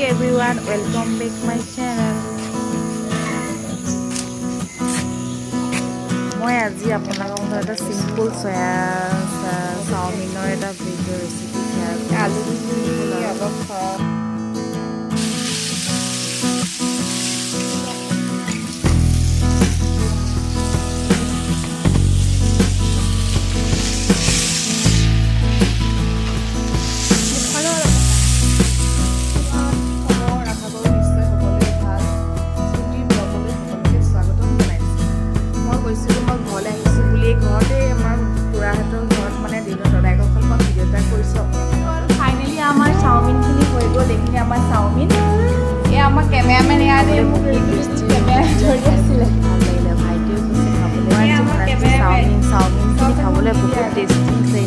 everyone, welcome back my channel. মই আজি আপোনালোকৰ এটা সিম্পল সয়া চাওমিনৰ এটা ভিডিও ৰেচিপি শেয়াৰ কৰিম। ফাইনালি আমাৰ চাওমিনখিনি হৈ গ'ল। এইখিনি আমাৰ চাওমিন। এই আমাৰ কেমেৰামেন ইয়াতে মোক কেমেৰা ধৰি আছিলে। ভাল লাগিলে ভাইটিও কৈছে খাবলৈ চাওমিন খাবলৈ বহুত টেষ্টি হৈছে।